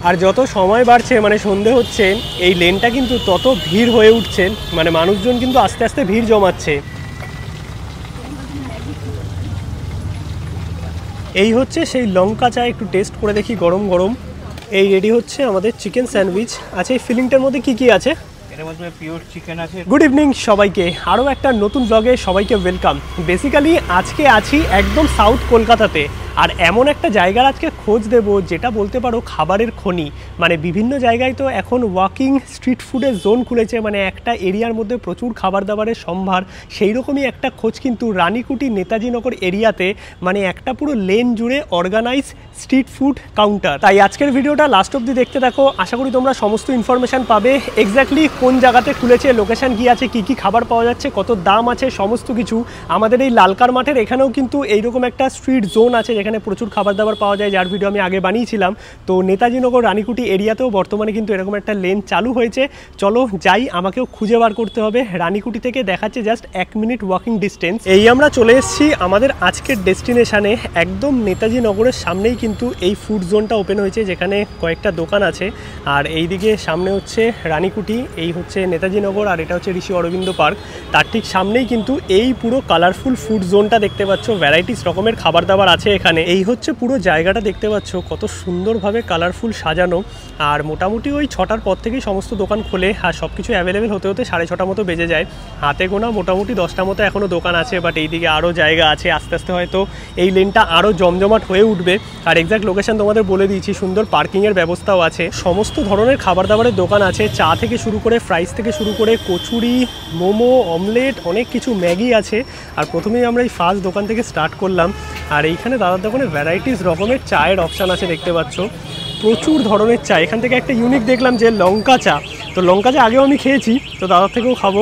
আর যত সময় বাড়ছে মানে সন্ধে হচ্ছে এই লেনটা কিন্তু তত ভিড় হয়ে উঠছে, মানে মানুষজন কিন্তু আস্তে আস্তে ভিড় জমাচ্ছে। এই হচ্ছে সেই লঙ্কা চা, একটু টেস্ট করে দেখি গরম গরম। এই রেডি হচ্ছে আমাদের চিকেন স্যান্ডউইচ। আচ্ছা, এই ফিলিংটার মধ্যে কি কি আছে? এর মধ্যে পিওর চিকেন আছে। গুড ইভিনিং সবাইকে, আরও একটা নতুন ব্লগে সবাইকে ওয়েলকাম। বেসিক্যালি আজকে আছি একদম সাউথ কলকাতাতে, আর এমন একটা জায়গার আজকে খোঁজ দেব যেটা বলতে পারো খাবারের খনি। মানে বিভিন্ন জায়গায় তো এখন ওয়াকিং স্ট্রিট ফুডের জোন খুলেছে, মানে একটা এরিয়ার মধ্যে প্রচুর খাবার দাবারের সম্ভার। সেই রকমই একটা খোঁজ কিন্তু রানীকুটি নেতাজিনগর এরিয়াতে, মানে একটা পুরো লেন জুড়ে অর্গানাইজ স্ট্রিট ফুড কাউন্টার। তাই আজকের ভিডিওটা লাস্ট অবধি দেখতে থাকো, আশা করি তোমরা সমস্ত ইনফরমেশান পাবে। এক্স্যাক্টলি কোন জায়গাতে খুলেছে, লোকেশান কী আছে, কী কী খাবার পাওয়া যাচ্ছে, কত দাম আছে, সমস্ত কিছু। আমাদের এই লালকার মাঠের এখানেও কিন্তু এইরকম একটা স্ট্রিট জোন আছে যেখানে প্রচুর খাবার দাবার পাওয়া যায়, যার ভিডিও আমি আগে বানিয়েছিলাম। তো নেতাজিনগর রানীকুটি এরিয়াতেও বর্তমানে কিন্তু এরকম একটা লেন চালু হয়েছে। চলো যাই, আমাকেও খুঁজে বার করতে হবে। রানীকুটি থেকে দেখাচ্ছে জাস্ট 1 মিনিট ওয়াকিং ডিস্টেন্স। এই আমরা চলে এসেছি আমাদের আজকের ডেস্টিনেশানে। একদম নেতাজিনগরের সামনেই কিন্তু এই ফুড জোনটা ওপেন হয়েছে, যেখানে কয়েকটা দোকান আছে। আর এই দিকে সামনে হচ্ছে রানীকুটি, এই হচ্ছে নেতাজিনগর, আর এটা হচ্ছে ঋষি অরবিন্দ পার্ক। তার ঠিক সামনেই কিন্তু এই পুরো কালারফুল ফুড জোনটা দেখতে পাচ্ছ। ভ্যারাইটিস রকমের খাবার দাবার আছে এখানে। এই হচ্ছে পুরো জায়গাটা দেখতে পাচ্ছ, কত সুন্দরভাবে কালারফুল সাজানো। আর মোটামুটি ওই 6টার পর থেকেই সমস্ত দোকান খোলে, আর সব কিছু অ্যাভেলেবেল হতে হতে 6:30 মতো বেজে যায়। হাতে গোনা মোটামুটি 10টা মতো এখনও দোকান আছে, বাট এইদিকে আরও জায়গা আছে। আস্তে আস্তে হয়তো এই লেনটা আরও জমজমাট হয়ে উঠবে। আর এক্স্যাক্ট লোকেশন তোমাদের বলে দিয়েছি, সুন্দর পার্কিংয়ের ব্যবস্থাও আছে। সমস্ত ধরনের খাবার দাবারের দোকান আছে, চা থেকে শুরু করে ফ্রাইস থেকে শুরু করে কচুরি, মোমো, অমলেট, অনেক কিছু, ম্যাগি আছে। আর প্রথমেই আমরা এই ফার্স্ট দোকান থেকে স্টার্ট করলাম। আর এইখানে দাদার দোকানে ভ্যারাইটিস রকমের চায়ের অপশান আছে দেখতে পাচ্ছ, প্রচুর ধরনের চা। এখান থেকে একটা ইউনিক দেখলাম যে লঙ্কা চা। তো লঙ্কা চা আগেও আমি খেয়েছি, তো দাদার থেকেও খাবো।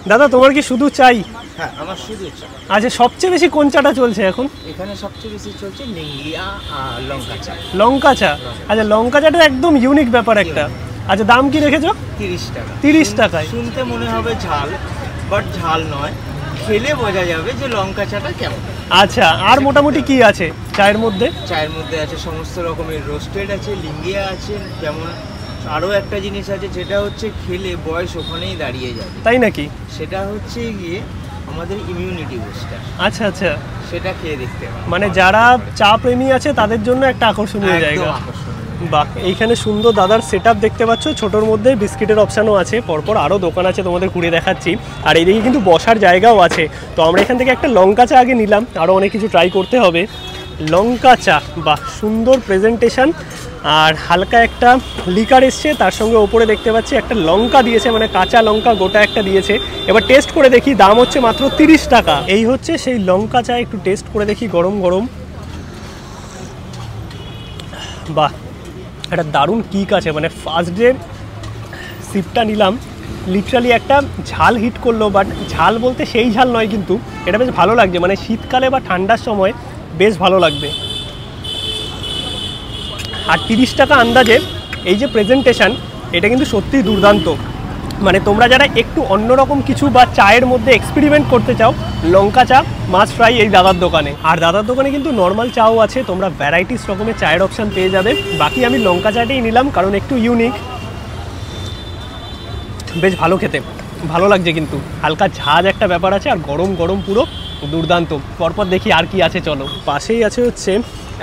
দাদা, তোমার কি শুধু চাই? হ্যাঁ, আমার শুধু চা। আচ্ছা, সবচেয়ে বেশি কোন চাটা চলছে এখন? এখানে সবচেয়ে বেশি চলছে লিঙ্গিয়া আর লঙ্কা চা। লঙ্কা চা। আচ্ছা, লঙ্কা চাটা একদম ইউনিক ব্যাপার একটা। আচ্ছা, দাম কি রেখেছো? 30 টাকা। 30 টাকায়? শুনতে মনে হবে ঝাল, বাট ঝাল নয়, খেলে বোঝা যাবে যে লঙ্কা চাটা কেমন। আচ্ছা, আর মোটামুটি কি আছে চায়ের মধ্যে? চায়ের মধ্যে আছে সমস্ত রকমের রোস্টেড আছে, লিঙ্গিয়া আছে, যেমন আরও একটা জিনিস আছে যেটা হচ্ছে খেলে বয়স ওখানেই দাঁড়িয়ে যাবে। তাই নাকি? সেটা হচ্ছে গিয়ে আমাদের ইমিউনিটি বুস্টার। আচ্ছা আচ্ছা, সেটা খেয়ে দেখতে হবে। মানে যারা চা প্রেমী আছে তাদের জন্য একটা আকর্ষণীয় জায়গা। বাহ, এইখানে সুন্দর দাদার সেটআপ দেখতে পাচ্ছ। ছোটোর মধ্যে বিস্কিটের অপশানও আছে, পরপর আরও দোকান আছে, তোমাদের ঘুরে দেখাচ্ছি। আর এইদিকে কিন্তু বসার জায়গাও আছে। তো আমরা এখান থেকে একটা লঙ্কা চা আগে নিলাম, আরও অনেক কিছু ট্রাই করতে হবে। লঙ্কা চা, বাহ, সুন্দর প্রেজেন্টেশন। আর হালকা একটা লিকার এসছে, তার সঙ্গে ওপরে দেখতে পাচ্ছি একটা লঙ্কা দিয়েছে, মানে কাঁচা লঙ্কা গোটা একটা দিয়েছে। এবার টেস্ট করে দেখি, দাম হচ্ছে মাত্র 30 টাকা। এই হচ্ছে সেই লঙ্কা চা, একটু টেস্ট করে দেখি গরম গরম। বাহ, একটা দারুণ কিক আছে। মানে ফার্স্ট ডে সিপটা নিলাম, লিটারালি একটা ঝাল হিট করলো, বাট ঝাল বলতে সেই ঝাল নয়, কিন্তু এটা বেশ ভালো লাগছে। মানে শীতকালে বা ঠান্ডার সময় বেশ ভালো লাগবে। আর 30 টাকা আন্দাজে এই যে প্রেজেন্টেশন, এটা কিন্তু সত্যিই দুর্দান্ত। মানে তোমরা যারা একটু অন্যরকম কিছু বা চায়ের মধ্যে এক্সপেরিমেন্ট করতে চাও, লঙ্কা চা মাস্ট ট্রাই এই দাদার দোকানে। আর দাদার দোকানে কিন্তু নর্মাল চাও আছে, তোমরা ভ্যারাইটিস রকমের চায়ের অপশান পেয়ে যাবে। বাকি আমি লঙ্কা চাটাই নিলাম, কারণ একটু ইউনিক, বেশ ভালো খেতে, ভালো লাগছে। কিন্তু হালকা ঝাঁজ একটা ব্যাপার আছে, আর গরম গরম পুরো দুর্দান্ত। পরপর দেখি আর কি আছে, চলো। পাশেই আছে হচ্ছে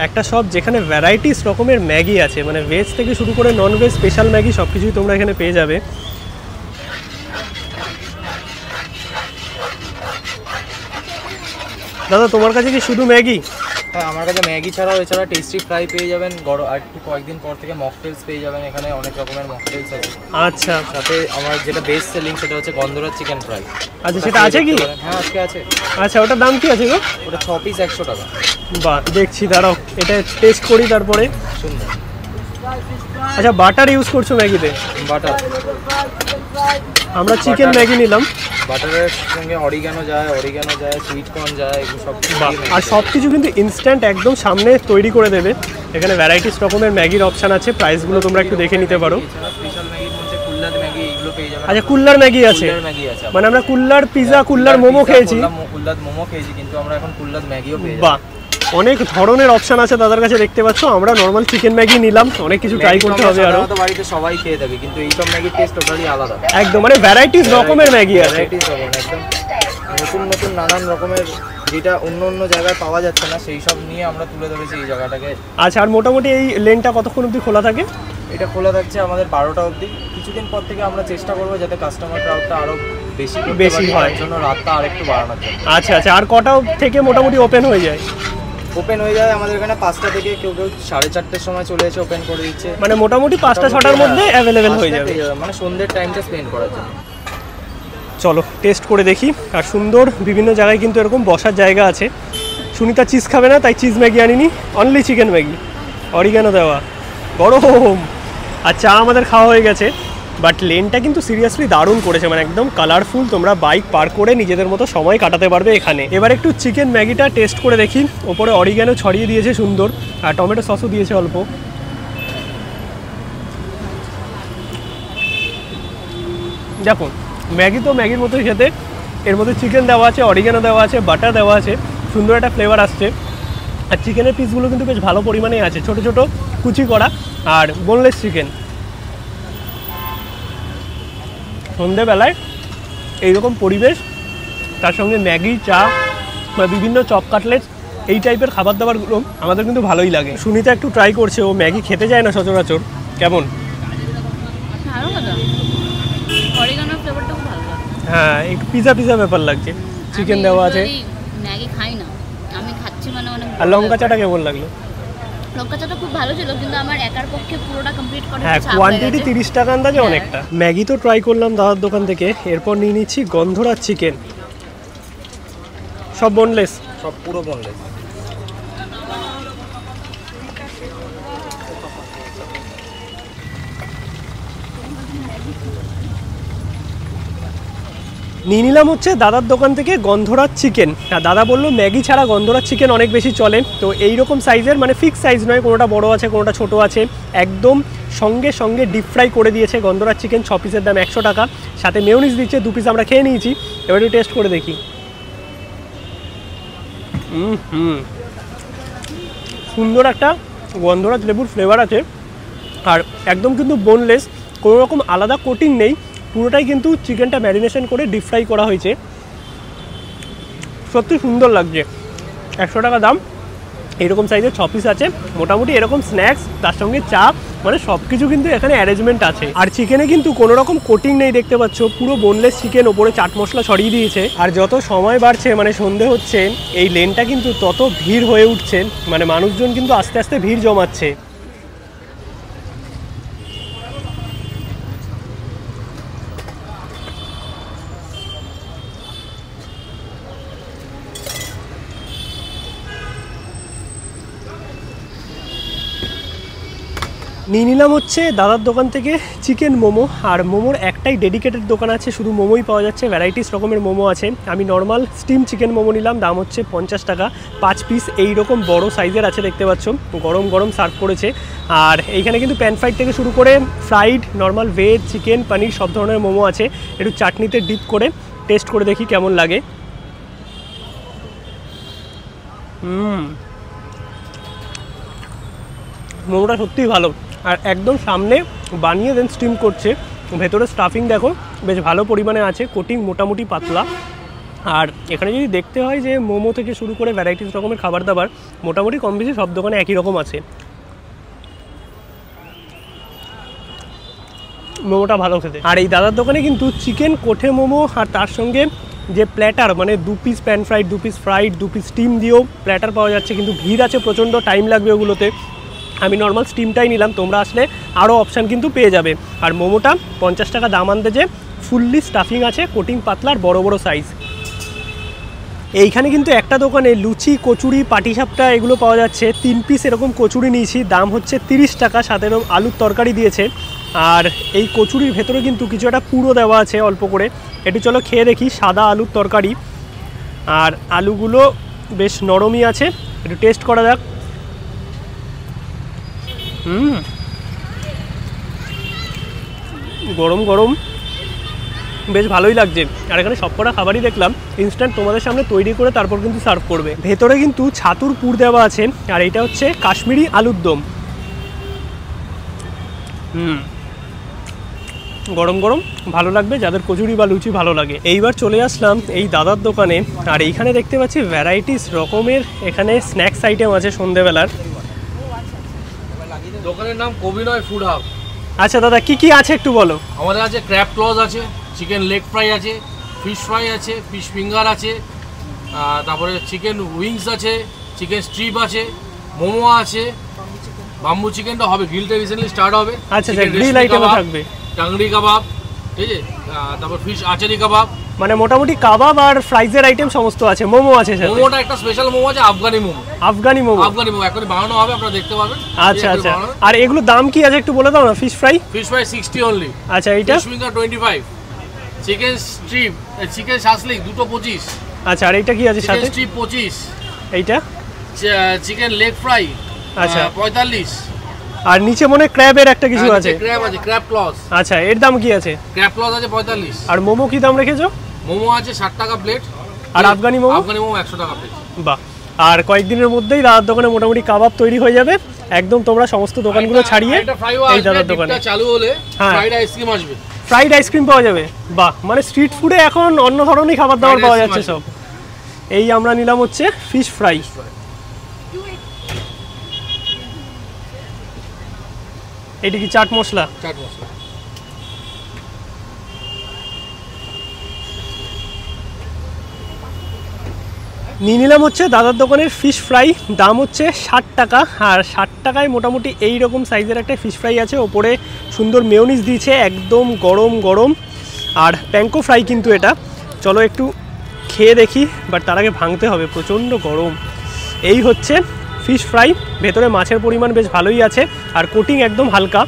একটা শপ যেখানে ভ্যারাইটিস রকমের ম্যাগি আছে, মানে ভেজ থেকে শুরু করে নন ভেজ, স্পেশাল ম্যাগি সব কিছুই তোমরা এখানে পেয়ে যাবে। দাদা, তোমার কাছে কি শুধু ম্যাগি? হ্যাঁ, আমার কাছে ম্যাগি ছাড়াও এছাড়া টেস্টি ফ্রাই পেয়ে যাবেন। আর কয়েকদিন পর থেকে মকটেলস পেয়ে যাবেন। এখানে অনেক রকমের মকটেলস আছে। আচ্ছা, সাথে আমার যেটা বেস্ট সেলিং সেটা হচ্ছে গন্ধরাজ চিকেন ফ্রাই। আচ্ছা, সেটা আছে কি? হ্যাঁ, আজকে আছে। আচ্ছা, ওটার দাম কি আছে গো? ওটা 6 পিস 100 টাকা। বাহ, দেখছি, দাঁড়াও এটা টেস্ট করি তারপরে। সুন্দর। আচ্ছা, বাটার ইউজ করছো ম্যাগিতে? বাটার, আমরা চিকেন ম্যাগি নিলাম। বাটারের সঙ্গে অরিগানো যায়, সুইট কর্ন যায়, এগুলো সব। আর সব কিছু কিন্তু ইনস্ট্যান্ট একদম সামনে তৈরি করে দেবে। এখানে ভ্যারাইটিস রকমের ম্যাগির অপশান আছে, প্রাইসগুলো তোমরা একটু দেখে নিতে পারো। স্পেশাল ম্যাগির মধ্যে কুল্লার ম্যাগি এগুলো পেয়ে যাবেন। আচ্ছা, কুল্লার ম্যাগি আছে। মানে আমরা কুল্লার পিজা, কুল্লার মোমো খেয়েছি। কুল্লার মোমো খেয়েছি, কিন্তু আমরা এখন কুল্লার ম্যাগিও পেয়ে যাবো। বাহ, অনেক ধরনের অপশন আছে দাদার কাছে দেখতে পাচ্ছ। আমরা নর্মাল চিকেন ম্যাগি নিলাম, অনেক কিছু ট্রাই করতে হবে আরো। তো বাড়িতে সবাই খেয়ে থাকে, কিন্তু এই সব ম্যাগির টেস্ট টোটালি আলাদা একদম, মানে ভ্যারাইটিস রকমের ম্যাগি আছে, একদম নতুন নতুন নানান রকমের, যেটা অন্য অন্য জায়গায় পাওয়া যাচ্ছে না, সেই সব নিয়ে আমরা তুলে ধরেছি এই জায়গাটাকে। আচ্ছা, আর মোটামুটি এই লেনটা কতক্ষণ অবধি খোলা থাকে? এটা খোলা থাকছে আমাদের 12টা অবধি। কিছুদিন পর থেকে আমরা চেষ্টা করবো যাতে কাস্টমার ক্রাউডটা আরো বেশি হয়, তার জন্য রাতটা আরেকটু বাড়ানোর জন্য। আচ্ছা আচ্ছা, আর কটা থেকে মোটামুটি ওপেন হয়ে যায়? ওপেন হয়ে যায় আমাদের এখানে 5টা থেকে, কেউ কেউ 4:30টার সময় চলে এসে ওপেন করে দিচ্ছে, মানে মোটামুটি 5টা-6টার মধ্যে অ্যাভেলেবেল হয়ে যাবে, মানে সন্ধ্যের টাইমটা স্পেন্ড করার জন্য। চলো টেস্ট করে দেখি। আর সুন্দর বিভিন্ন জায়গায় কিন্তু এরকম বসার জায়গা আছে। সুনিতা চিজ খাবে না, তাই চিজ ম্যাগি আনিনি, অনলি চিকেন ম্যাগি, অরিগানো দেওয়া, গরম। আর চা আমাদের খাওয়া হয়ে গেছে। বাট লেনটা কিন্তু সিরিয়াসলি দারুণ করেছে, মানে একদম কালারফুল। তোমরা বাইক পার্ক করে নিজেদের মতো সময় কাটাতে পারবে এখানে। এবার একটু চিকেন ম্যাগিটা টেস্ট করে দেখি। ওপরে অরিগানো ছড়িয়ে দিয়েছে সুন্দর, আর টমেটো সসও দিয়েছে অল্প। দেখো, ম্যাগি তো ম্যাগির মতোই খেতে। এর মধ্যে চিকেন দেওয়া আছে, অরিগানো দেওয়া আছে, বাটার দেওয়া আছে, সুন্দর একটা ফ্লেভার আসছে। আর চিকেনের পিসগুলো কিন্তু বেশ ভালো পরিমাণে আছে, ছোট ছোট কুচি করা, আর বোনলেস চিকেন। সন্ধেবেলায় এইরকম পরিবেশ, তার সঙ্গে ম্যাগি, চা বা বিভিন্ন চপ কাটলেট, এই টাইপের খাবার দাবারগুলো আমাদের কিন্তু ভালোই লাগে। সুনিতা একটু ট্রাই করছে, ও ম্যাগি খেতে যায় না সচরাচর। কেমন? হ্যাঁ, একটু পিজা ব্যাপার লাগছে, চিকেন দেওয়া আছে। ম্যাগি খাই না, আমি খাচ্ছি মানে অনেক। আর লঙ্কা চাটা কেমন লাগলো? লঙ্কা চাটা খুব ভালো ছিল, কিন্তু আমার একার পক্ষে পুরোটা কমপ্লিট করা হ্যাঁ, কোয়ান্টিটি 30 টাকা আন্দাজে অনেকটা। ম্যাগি তো ট্রাই করলাম দাদার দোকান থেকে। এরপর নিয়ে নিচ্ছি গন্ধরাজ চিকেন, সব বোনলেস, সব পুরো বোনলেস। নিয়ে নিলাম হচ্ছে দাদার দোকান থেকে গন্ধরাজ চিকেন। আর দাদা বললো ম্যাগি ছাড়া গন্ধরাজ চিকেন অনেক বেশি চলে। তো এইরকম সাইজের, মানে ফিক্স সাইজ নয়, কোনোটা বড় আছে কোনোটা ছোট আছে, একদম সঙ্গে সঙ্গে ডিপ ফ্রাই করে দিয়েছে। গন্ধরাজ চিকেন 6 পিসের দাম 100 টাকা, সাথে মেয়োনিজ দিচ্ছে 2 পিস। আমরা খেয়ে নিয়েছি, এবার একটু টেস্ট করে দেখি। সুন্দর একটা গন্ধরাজ লেবুর ফ্লেভার আছে, আর একদম কিন্তু বোনলেস, কোনো রকম আলাদা কোটিং নেই, পুরোটাই কিন্তু চিকেনটা ম্যারিনেশন করে ডিপ ফ্রাই করা হয়েছে। সত্যি সুন্দর লাগছে। 100 টাকা দাম, এরকম সাইজের 6 পিস আছে। মোটামুটি এরকম স্ন্যাক্স, তার সঙ্গে চা, মানে সব কিছু কিন্তু এখানে অ্যারেঞ্জমেন্ট আছে। আর চিকেনে কিন্তু কোনো রকম কোটিং নেই, দেখতে পাচ্ছ, পুরো বোনলেস চিকেন, ওপরে চাট মশলা ছড়িয়ে দিয়েছে। আর যত সময় বাড়ছে, মানে সন্ধে হচ্ছে, এই লেনটা কিন্তু তত ভিড় হয়ে উঠছে, মানে মানুষজন কিন্তু আস্তে আস্তে ভিড় জমাচ্ছে। নিয়ে নিলাম হচ্ছে দাদার দোকান থেকে চিকেন মোমো। আর মোমোর একটাই ডেডিকেটেড দোকান আছে, শুধু মোমোই পাওয়া যাচ্ছে, ভ্যারাইটিস রকমের মোমো আছে। আমি নর্মাল স্টিম চিকেন মোমো নিলাম, দাম হচ্ছে 50 টাকা, 5 পিস। এইরকম বড় সাইজের আছে, দেখতে পাচ্ছ, গরম গরম সার্ভ করেছে। আর এইখানে কিন্তু প্যান ফ্রাইড থেকে শুরু করে ফ্রাইড, নর্মাল ভেজ, চিকেন, পনির, সব ধরনের মোমো আছে। একটু চাটনিতে ডিপ করে টেস্ট করে দেখি কেমন লাগে। মোমোটা সত্যিই ভালো, আর একদম সামনে বানিয়ে দেন স্টিম করছে। ভেতরে স্টাফিং দেখো বেশ ভালো পরিমাণে আছে, কোটিং মোটামুটি পাতলা। আর এখানে যদি দেখতে হয় যে মোমো থেকে শুরু করে ভ্যারাইটিস রকমের খাবার দাবার মোটামুটি কম বেশি সব দোকানে একই রকম আছে। মোমোটা ভালো খেতে। আর এই দাদার দোকানে কিন্তু চিকেন কোঠে মোমো, আর তার সঙ্গে যে প্ল্যাটার, মানে 2 piece pan fried, 2 piece fried, 2 piece steam দিয়েও প্ল্যাটার পাওয়া যাচ্ছে। কিন্তু ভিড় আছে প্রচণ্ড, টাইম লাগবে ওগুলোতে। আমি নর্মাল স্টিমটাই নিলাম, তোমরা আসলে আরও অপশান কিন্তু পেয়ে যাবে। আর মোমোটা 50 টাকা দাম আন্দাজে, ফুললি স্টাফিং আছে, কোটিং পাতলা, আর বড় বড় সাইজ। এইখানে কিন্তু একটা দোকানে লুচি, কচুরি, পাটিসাপটা এগুলো পাওয়া যাচ্ছে। 3 পিস এরকম কচুরি নিয়েছি, দাম হচ্ছে 30 টাকা, সাথে এরকম আলুর তরকারি দিয়েছে। আর এই কচুরির ভেতরে কিন্তু কিছু একটা পুরো দেওয়া আছে অল্প করে। একটু চলো খেয়ে দেখি। সাদা আলুর তরকারি, আর আলুগুলো বেশ নরমই আছে, একটু টেস্ট করা যাক। গরম গরম বেশ ভালোই লাগছে। আর এখানে সবকটা খাবারই দেখলাম ইনস্ট্যান্ট তোমাদের সামনে তৈরি করে তারপর কিন্তু সার্ভ করবে। ভেতরে কিন্তু ছাতুর পুর দেওয়া আছে, আর এটা হচ্ছে কাশ্মীরি আলুর দম। গরম গরম ভালো লাগবে যাদের কচুরি বা লুচি ভালো লাগে। এইবার চলে আসলাম এই দাদার দোকানে, আর এইখানে দেখতে পাচ্ছি ভ্যারাইটিস রকমের এখানে স্ন্যাক্স আইটেম আছে সন্ধ্যেবেলার। দোকানের নাম কবিনয় ফুড হাব। আচ্ছা দাদা, কি কি আছে একটু বলো। আমাদের আছে ক্র্যাব ক্লজ আছে, চিকেন লেগ ফ্রাই আছে, ফিশ ফ্রাই আছে, ফিশ ফিঙ্গার আছে, তারপরে চিকেন উইংস আছে, চিকেন স্ট্রিপ আছে, মোমো আছে, বাম্বু চিকেনটা হবে, গ্রিলটা রিসেন্টলি স্টার্ট হবে। আচ্ছা আচ্ছা, গ্রিল আইটেমও থাকবে, টাংরি কাবাব, ঠিক আছে, তারপর ফিশ আচারি কাবাব, মানে মোটামুটি কাবাব আর ফ্রাইজের আইটেম সমস্ত আছে। মোমো আছে সাথে। মোমোটা একটা স্পেশাল মোমো আছে, আফগানি মোমো। আফগানি মোমো, আফগানি মোমো এখন বানানো হবে, আপনারা দেখতে পাবেন। আচ্ছা আচ্ছা, আর এগুলোর দাম কি আছে একটু বলে দাও না। Fish fry 60 only. আচ্ছা, এইটা fish finger 25, chicken strip, chicken shashlik দুটো 25। আচ্ছা, আর এইটা কি আছে সাথে? চিকেন স্ট্রিপ 25, এইটা চিকেন লেগ ফ্রাই আচ্ছা 45, আর নিচে মনে ক্র্যাবের একটা কিছু আছে। ক্র্যাব আছে, ক্র্যাব ক্লজ। আচ্ছা, এর দাম কি আছে? ক্র্যাব ক্লজ আছে 45। আর মোমো কি দাম রেখেছো? মোমো আছে 60 টাকা প্লেট। আর আফগানি মোমো? আফগানি মোমো 100 টাকা প্লেট। বাহ, আর কয়েকদিনের মধ্যেই দাদার দোকানে মোটামুটি কাবাব তৈরি হয়ে যাবে। একদম তোমরা সমস্ত দোকানগুলো ছাড়িয়ে এই দাদার দোকানে চালু হলে হ্যাঁ, ফ্রাইড আইসক্রিম আসবে। ফ্রাইড আইসক্রিম পাওয়া যাবে। বাহ, মানে স্ট্রিট ফুডে এখন অন্য ধরনের খাবার দাবার পাওয়া যাচ্ছে সব। এই আমরা নিলাম হচ্ছে ফিশ ফ্রাই। এটা কি চাট মশলা? চাট মশলা। নিয়ে নিলাম হচ্ছে দাদার দোকানের ফিশ ফ্রাই, দাম হচ্ছে 60 টাকা। আর 60 টাকায় মোটামুটি এই রকম সাইজের একটা ফিশ ফ্রাই আছে, ওপরে সুন্দর মেয়োনিজ দিয়েছে, একদম গরম গরম। আর প্যাঙ্কো ফ্রাই কিন্তু এটা। চলো একটু খেয়ে দেখি, বাট তার আগে ভাঙতে হবে, প্রচণ্ড গরম। এই হচ্ছে ফিশ ফ্রাই, ভেতরে মাছের পরিমাণ বেশ ভালোই আছে, আর কোটিং একদম হালকা।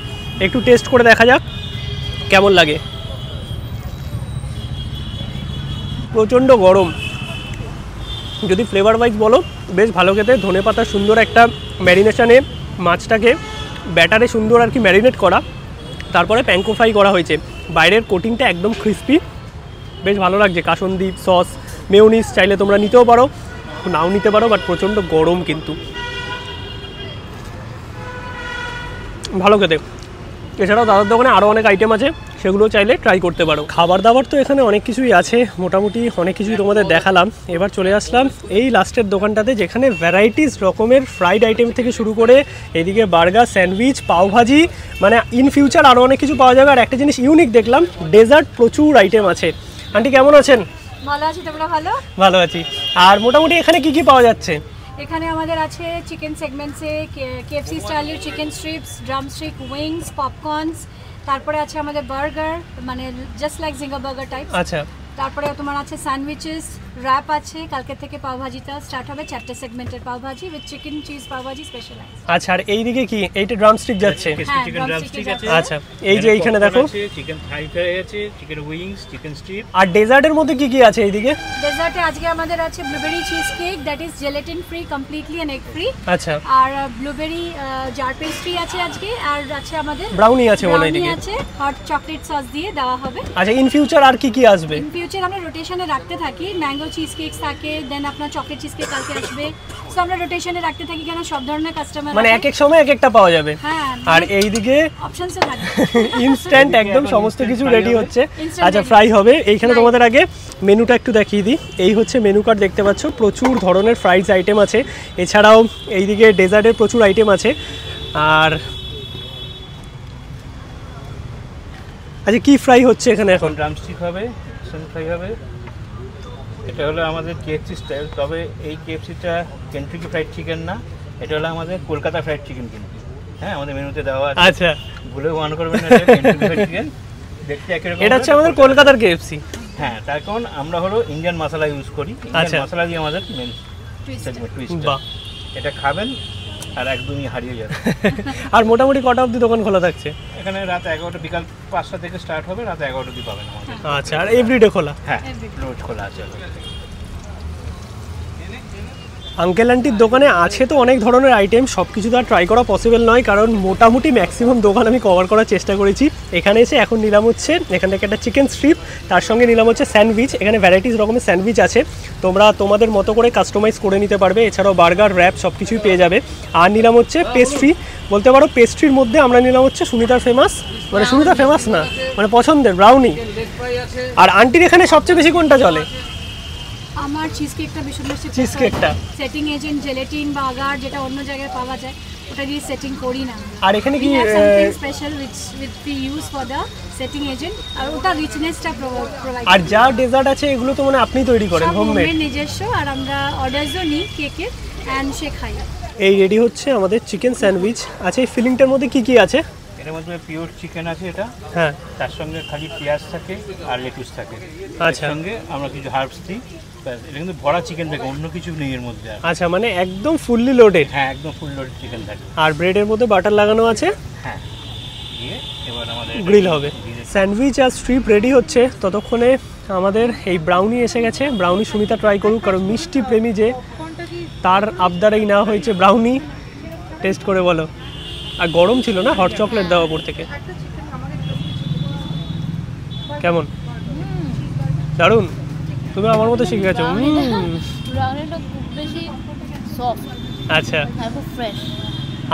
একটু টেস্ট করে দেখা যাক কেমন লাগে। প্রচণ্ড গরম। যদি ফ্লেভার ওয়াইজ বলো বেশ ভালো খেতে। ধনেপাতা সুন্দর একটা ম্যারিনেশনে মাছটাকে ব্যাটারে সুন্দর আর কি ম্যারিনেট করা, তারপরে প্যাঙ্কো ফ্রাই করা হয়েছে। বাইরের কোটিংটা একদম ক্রিস্পি, বেশ ভালো লাগছে। কাসুন্দি সস, মেয়োনিজ চাইলে তোমরা নিতেও পারো, নাও নিতে পারো, বাট প্রচণ্ড গরম কিন্তু ভালো খেতে। এছাড়াও দাদার দোকানে আরও অনেক আইটেম আছে, সেগুলো চাইলে ট্রাই করতে পারো। খাবার দাবার তো এখানে অনেক কিছুই আছে, মোটামুটি অনেক কিছুই তোমাদের দেখালাম। এবার চলে আসলাম এই লাস্টের দোকানটাতে, যেখানে ভ্যারাইটিস রকমের ফ্রাইড আইটেম থেকে শুরু করে এদিকে বার্গার, স্যান্ডউইচ, পাওভাজি, মানে ইন ফিউচার আরও অনেক কিছু পাওয়া যাবে। আর একটা জিনিস ইউনিক দেখলাম, ডেজার্ট প্রচুর আইটেম আছে। আন্টি কেমন আছেন? ভালো আছি, তোমরা ভালো? ভালো আছি। আর মোটামুটি এখানে কি কি পাওয়া যাচ্ছে? এখানে আমাদের আছে চিকেন সেগমেন্টসে কেএফসি স্টাইলের চিকেন স্ট্রিপস, ড্রামস্টিক, উইংস, পপকর্নস, তারপরে আছে আমাদের বার্গার, মানে just like Zinger burger type. আচ্ছা, তারপরে তোমার আছে স্যান্ডউইচেস, র্যাপ আছে, কালকে থেকে পাওভাজিটা স্টার্ট হবে, 4টে সেগমেন্টের pav bhaji with chicken cheese pav bhaji specialise. আচ্ছা, আর এইদিকে কি? এইটা ড্রামস্টিক যাচ্ছে। চিকেন ড্রামস্টিক আছে। আচ্ছা, এই যে এইখানে দেখো চিকেন থাই ফ্রাই আছে, চিকেন উইংস, চিকেন স্ট্রিপ। আর ডেজার্টের মধ্যে কি কি আছে এইদিকে? ডেজার্টে আজকে আমাদের আছে blueberry cheesecake, that is gelatine free completely and egg free. আচ্ছা, আর ব্লুবেরি জার পেস্ট্রি আছে আজকে, আর আছে আমাদের ব্রাউনি আছে মনে হয় ব্রাউনি এইদিকে। আছে, হট চকলেট সস দিয়ে দেওয়া হবে। আচ্ছা, ইন ফিউচার আর কি কি আসবে? ইন ফিউচার আমরা রোটেশনে রাখতে থাকি, ম্যাঙ্গো চিজ কেকস থাকে, দেন আপনার চকলেট চিজ কেক কালকে আসবে। সো আমরা রোটেশনে রাখতে থাকি, কেন সব ধরনের কাস্টমার মানে এক এক সময় এক একটা পাওয়া যাবে। হ্যাঁ, আর এইদিকে অপশনসও থাকে, ইনস্ট্যান্ট একদম সমস্ত কিছু রেডি হচ্ছে। Instant আচ্ছা, ready। ফ্রাই হবে এইখানে। তোমাদের আগে মেনুটা একটু দেখিয়ে দিই। এই হচ্ছে মেনু কার্ড, দেখতে পাচ্ছ প্রচুর ধরনের ফ্রাইজ আইটেম আছে। এছাড়াও এইদিকে ডেজার্টের প্রচুর আইটেম আছে। আর আচ্ছা, কি ফ্রাই হচ্ছে এখানে এখন? ড্রামস্টিক হবে, ফ্রাই হবে। এটা হলো আমাদের কেএফসি স্টাইল, তবে এই কেএফসিটা কেন্ট্রিকি ফ্রাইড চিকেন না, এটা হলো আমাদের কলকাতা ফ্রাইড চিকেন কিন্তু। হ্যাঁ, আমাদের মেনুতে দেওয়া আছে। আচ্ছা, ভুলেও মনে করবেন না, এটা কেন্ট্রিকি ফ্রাইড চিকেন দেখতে একই রকম। এটা হচ্ছে আমাদের কলকাতার কেএফসি। হ্যাঁ, তার কারণ আমরা হলো ইন্ডিয়ান মশলা ইউজ করি। আচ্ছা, ইন্ডিয়ান মশলা দিয়ে আমাদের মেন টুইস্ট। বাহ, এটা খাবেন আর একদমই হারিয়ে যাবে। আর মোটামুটি কটা অবধি দোকান খোলা থাকছে? এখানে রাত 11টা, বিকাল 5টা থেকে স্টার্ট হবে, রাত 11টা অবধি পাবেন আমাদের। আচ্ছা, আর এভরিডে খোলা? হ্যাঁ, রোজ খোলা আছে। আঙ্কেল আন্টির দোকানে আছে তো অনেক ধরনের আইটেম, সব কিছু তো আর ট্রাই করা পসিবল নয়, কারণ মোটামুটি ম্যাক্সিমাম দোকান আমি কভার করার চেষ্টা করেছি। এখানে এসে এখন নিলাম হচ্ছে এখান থেকে একটা চিকেন স্ট্রিপ, তার সঙ্গে নিলাম হচ্ছে স্যান্ডউইচ। এখানে ভ্যারাইটিস রকমের স্যান্ডউইচ আছে, তোমরা তোমাদের মতো করে কাস্টমাইজ করে নিতে পারবে। এছাড়াও বার্গার, র্যাপ সব কিছুই পেয়ে যাবে। আর নিলাম হচ্ছে পেস্ট্রি, বলতে পারো পেস্ট্রির মধ্যে আমরা নিলাম হচ্ছে সুনিতার ফেমাস, মানে সুনিতা ফেমাস না মানে পছন্দের ব্রাউনি। আর আন্টির এখানে সবচেয়ে বেশি কোনটা চলে? আমার চিজ কেকটা ভীষণ বেশি চিজ কেকটা সেটিং এজেন্ট জেলেটিন বা আগার যেটা অন্য জায়গায় পাওয়া যায় ওটা দিয়ে সেটিং করি না। আর এখানে কি special which we use for the setting agent, আর ওটা রিচনেসটা প্রোভাইড। আর যা ডেজার্ট আছে এগুলো তো মানে আপনি তৈরি করেন হোমমেড? নিজস্ব, আর আমরা অর্ডারসও নিই কেকের এন্ড সে খাই। এই রেডি হচ্ছে আমাদের চিকেন স্যান্ডউইচ। আচ্ছা, এই ফিলিংটার মধ্যে কি কি আছে? এর মধ্যে পিওর চিকেন আছে এটা, হ্যাঁ, তার সঙ্গে খালি পেঁয়াজ থাকে আর লেটুস থাকে। আচ্ছা, সঙ্গে আমরা কিছু হার্বস দিই। এটা কিন্তু ভরা চিকেন থাকে, অন্য কিছু নেই এর মধ্যে। আচ্ছা, মানে একদম ফুললি লোডেড? হ্যাঁ, একদম ফুল লোডেড চিকেন থাকে। আর ব্রেডের মধ্যে বাটার লাগানো আছে। হ্যাঁ, দিয়ে এবার আমাদের গ্রিল হবে। স্যান্ডউইচ আর স্ট্রিপ রেডি হচ্ছে, ততক্ষণে আমাদের এই ব্রাউনি এসে গেছে। ব্রাউনি সুমিতা ট্রাই করুক, কারণ মিষ্টি প্রেমী যে, তার আবদারেই নেওয়া হয়েছে ব্রাউনি। টেস্ট করে বলো। আর গরম ছিল না, হট চকলেট দেওয়া উপর থেকে। কেমন? দারুণ। তুমি আমার মতো শিখে গেছো। ব্রাউনিটা খুব বেশি সফট। আচ্ছা, আর খুব ফ্রেশ।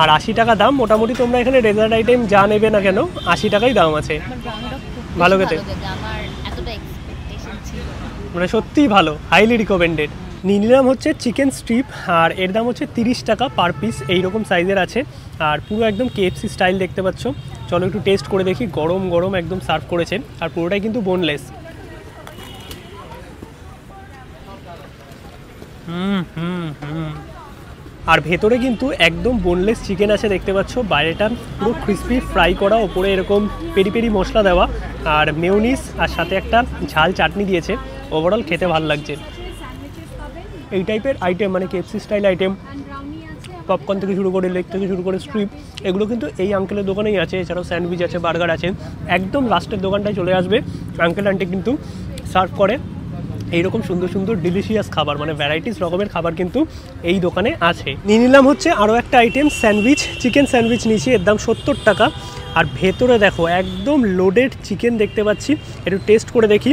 আর 80 টাকা দাম। মোটামুটি তোমরা এখানে ডেজার্ট আইটেম যা নেবে না কেন 80 টাকাই দাম আছে। ব্রাউনিটা খুব ভালো খেতে। আমার এতটা এক্সপেকটেশন ছিল, মানে সত্যিই ভালো, হাইলি রিকমেন্ডেড। নিলাম হচ্ছে চিকেন স্ট্রিপ, আর এর দাম হচ্ছে 30 টাকা পার পিস। এইরকম সাইজের আছে, আর পুরো একদম KFC স্টাইল দেখতে পাচ্ছ। চলো একটু টেস্ট করে দেখি। গরম গরম একদম সার্ভ করেছে, আর পুরোটাই কিন্তু বোনলেস। আর ভেতরে কিন্তু একদম বোনলেস চিকেন আছে দেখতে পাচ্ছ। বাইরেটা পুরো ক্রিস্পি ফ্রাই করা, ওপরে এরকম পেরি পেরি মশলা দেওয়া, আর মেয়োনিজ, আর সাথে একটা ঝাল চাটনি দিয়েছে। ওভারঅল খেতে ভালো লাগছে। এই টাইপের আইটেম মানে KFC স্টাইল আইটেম, পপকর্ন থেকে শুরু করে লেগ থেকে শুরু করে স্ট্রিপ, এগুলো কিন্তু এই আঙ্কেলের দোকানেই আছে। এছাড়াও স্যান্ডউইচ আছে, বার্গার আছে। একদম লাস্টের দোকানটায় চলে আসবে। আঙ্কেল আন্টি কিন্তু সার্ভ করে এইরকম সুন্দর সুন্দর ডিলিশিয়াস খাবার, মানে ভ্যারাইটিস রকমের খাবার কিন্তু এই দোকানে আছে। নিয়ে নিলাম হচ্ছে আরও একটা আইটেম, স্যান্ডউইচ। চিকেন স্যান্ডউইচ নিয়েছি, এর দাম 70 টাকা। আর ভেতরে দেখো একদম লোডেড চিকেন দেখতে পাচ্ছি। একটু টেস্ট করে দেখি।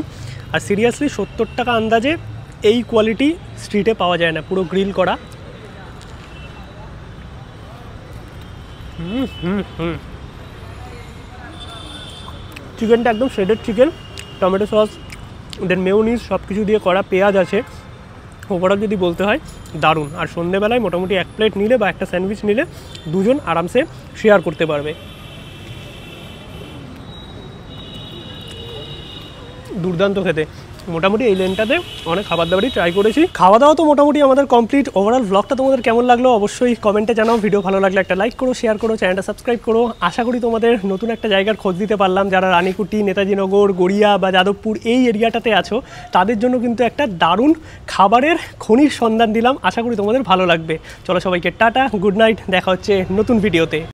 আর সিরিয়াসলি 70 টাকা আন্দাজে এই কোয়ালিটি স্ট্রিটে পাওয়া যায় না, পুরো গ্রিল করা। চিকেনটা একদম শ্রেডেড চিকেন, টমেটো সস, দেন মেয়োনিজ সব কিছু দিয়ে করা, পেঁয়াজ আছে। ওভারঅল যদি বলতে হয় দারুণ। আর সন্ধ্যেবেলায় মোটামুটি 1 প্লেট নিলে বা একটা স্যান্ডউইচ নিলে দুজন আরামসে শেয়ার করতে পারবে। দুর্দান্ত খেতে। মোটামুটি এই লেনটাতে অনেক খাবার দাবারই ট্রাই করেছি। খাওয়া দাওয়া তো মোটামুটি আমাদের কমপ্লিট। ওভারঅল ব্লগটা তোমাদের কেমন লাগলো অবশ্যই কমেন্টে জানাও। ভিডিও ভালো লাগলে একটা লাইক করো, শেয়ার করো, চ্যানেলটা সাবস্ক্রাইব করো। আশা করি তোমাদের নতুন একটা জায়গার খোঁজ দিতে পারলাম। যারা রানীকুটি, নেতাজিনগর, গড়িয়া বা যাদবপুর এই এরিয়াটাতে আছো, তাদের জন্য কিন্তু একটা দারুণ খাবারের খনির সন্ধান দিলাম। আশা করি তোমাদের ভালো লাগবে। চলো সবাইকে টাটা, গুড নাইট, দেখা হচ্ছে নতুন ভিডিওতে।